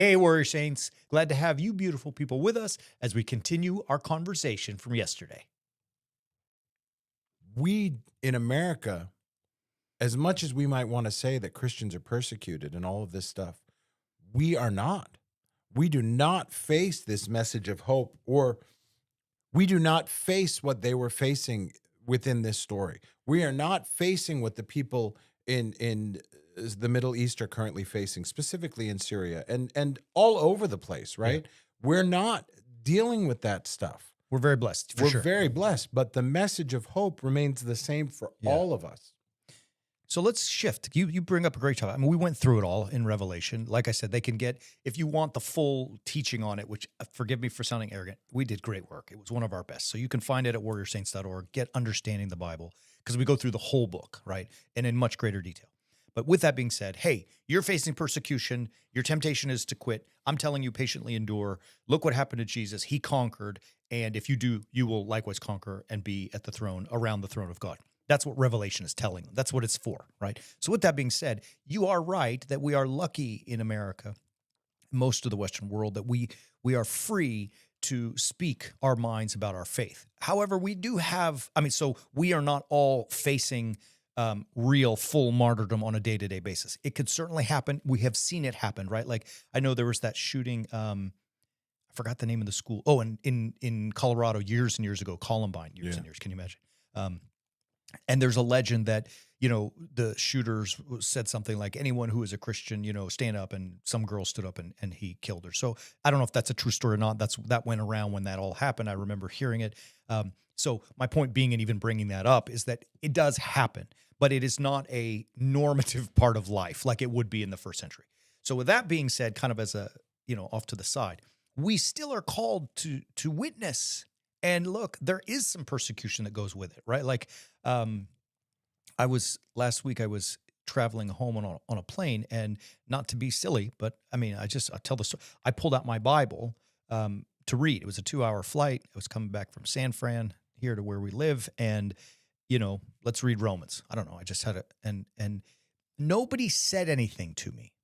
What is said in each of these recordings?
Hey, Warrior Saints. Glad to have you beautiful people with us as we continue our conversation from yesterday. We in America, as much as we might want to say that Christians are persecuted and all of this stuff, we are not. We do not face this message of hope, or we do not face what they were facing within this story. We are not facing what the people in the Middle East are currently facing, specifically in Syria and all over the place, Yeah. right? We're not dealing with that stuff. We're very blessed, for We're sure. very blessed, but the message of hope remains the same for Yeah. all of us. So let's shift. You bring up a great topic. I mean, we went through it all in Revelation. Like I said, they can get, if you want the full teaching on it, which forgive me for sounding arrogant, we did great work. It was one of our best. So you can find it at warriorsaints.org, get understanding the Bible, because we go through the whole book, right? And in much greater detail. But with that being said, hey, you're facing persecution. Your temptation is to quit. I'm telling you, patiently endure. Look what happened to Jesus. He conquered. And if you do, you will likewise conquer and be at the throne, around the throne of God. That's what Revelation is telling them. That's what it's for, right? So with that being said, you are right that we are lucky in America, most of the Western world, that we are free to speak our minds about our faith. However, we do have, so we are not all facing real full martyrdom on a day-to-day basis. It could certainly happen. We have seen it happen, right? Like I know there was that shooting, I forgot the name of the school. Oh, and in Colorado years and years ago, Columbine, years and years. Can you imagine? And there's a legend that, the shooters said something like, anyone who is a Christian, stand up, and some girl stood up and he killed her. So I don't know if that's a true story or not. That went around when that all happened. I remember hearing it. So my point being, and even bringing that up, is that it does happen, but it is not a normative part of life like it would be in the first century. So with that being said, kind of as a, off to the side, we still are called to witness. And look, there is some persecution that goes with it, right? Like, last week I was traveling home on a plane, and not to be silly, but I tell the story. I pulled out my Bible to read. It was a 2-hour flight. I was coming back from San Fran here to where we live, and let's read Romans. I don't know. I just had it, and nobody said anything to me,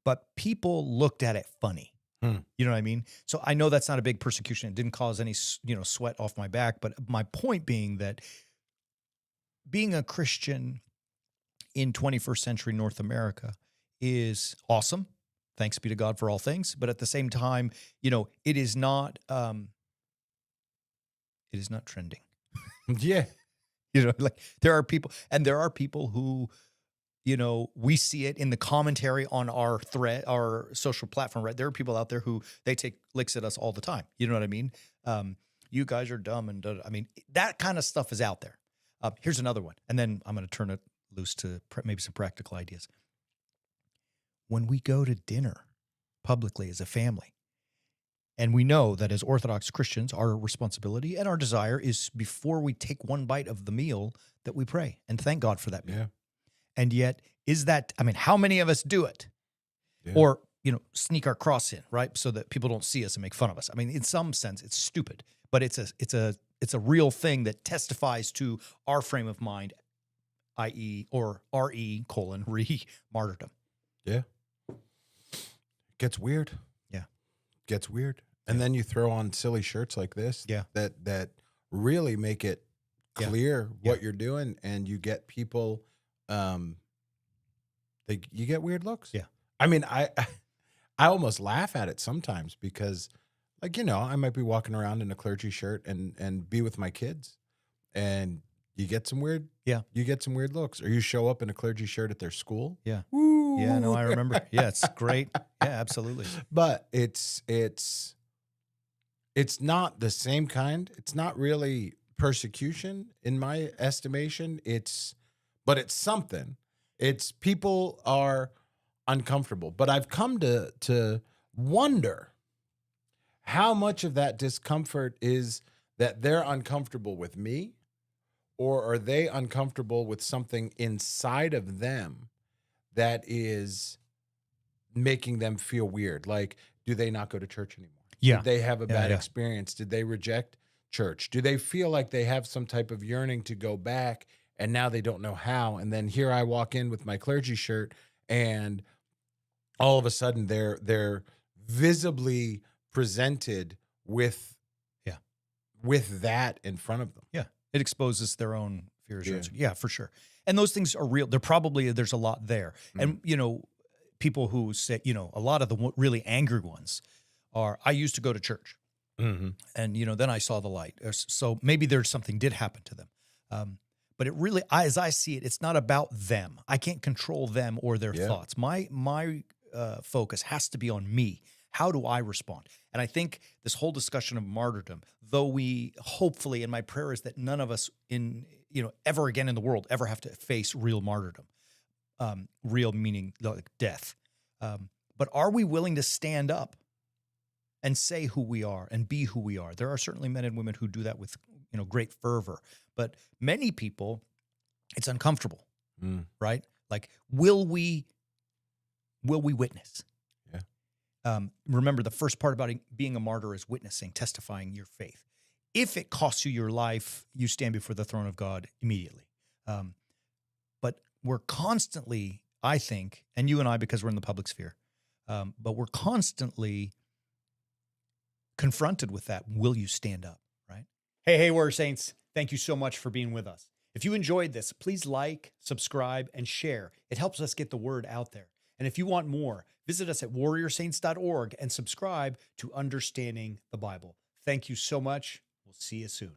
but people looked at it funny. You know what I mean? So I know that's not a big persecution. It didn't cause any, sweat off my back. But my point being that being a Christian in 21st century North America is awesome. Thanks be to God for all things. But at the same time, it is not trending. Yeah. Like there are people who, we see it in the commentary on our thread, our social platform, right? There are people out there who they take licks at us all the time. You know what I mean? You guys are dumb. And that kind of stuff is out there. Here's another one. And then I'm going to turn it loose to maybe some practical ideas. When we go to dinner publicly as a family, and we know that as Orthodox Christians, our responsibility and our desire is, before we take one bite of the meal, that we pray and thank God for that meal. Yeah. And yet, how many of us do it? Yeah. Or, sneak our cross in, right? So that people don't see us and make fun of us. In some sense, it's stupid, but it's a real thing that testifies to our frame of mind, i.e., or re martyrdom. Yeah. Gets weird. Yeah. Gets weird. And then you throw on silly shirts like this that really make it clear what you're doing, and you get people you get weird looks. Yeah. I almost laugh at it sometimes because, I might be walking around in a clergy shirt and be with my kids, and you get some weird looks. Or you show up in a clergy shirt at their school. Yeah. Woo. Yeah, no, I remember. Yeah, it's great. Yeah, absolutely. But it's not the same kind. It's not really persecution in my estimation. But it's something. It's people are uncomfortable. But I've come to wonder how much of that discomfort is that they're uncomfortable with me, or are they uncomfortable with something inside of them that is making them feel weird? Like, do they not go to church anymore? Yeah. Did they have a bad experience? Did they reject church? Do they feel like they have some type of yearning to go back, and now they don't know how? And then here I walk in with my clergy shirt, and all of a sudden they're visibly presented with Yeah. with that in front of them. Yeah. It exposes their own fears. Yeah. Yeah, for sure. And those things are real. There's a lot there. And, people who say, a lot of the really angry ones are, I used to go to church Mm-hmm. and, then I saw the light. So maybe there's something did happen to them. But it really, as I see it, it's not about them. I can't control them or their Yeah. thoughts. My focus has to be on me. How do I respond? And I think this whole discussion of martyrdom, though we hopefully, and my prayer is that none of us ever again in the world ever have to face real martyrdom, real meaning like death. But are we willing to stand up and say who we are and be who we are? There are certainly men and women who do that with, great fervor, but many people, it's uncomfortable, right? Like, will we witness? Yeah. Remember, the first part about being a martyr is witnessing, testifying your faith. If it costs you your life, you stand before the throne of God immediately. But we're constantly, I think, and you and I, because we're in the public sphere, but we're constantly confronted with that. Will you stand up, right? Hey, Warrior Saints, thank you so much for being with us. If you enjoyed this, please like, subscribe, and share. It helps us get the word out there. And if you want more, visit us at warriorsaints.org and subscribe to Understanding the Bible. Thank you so much. We'll see you soon.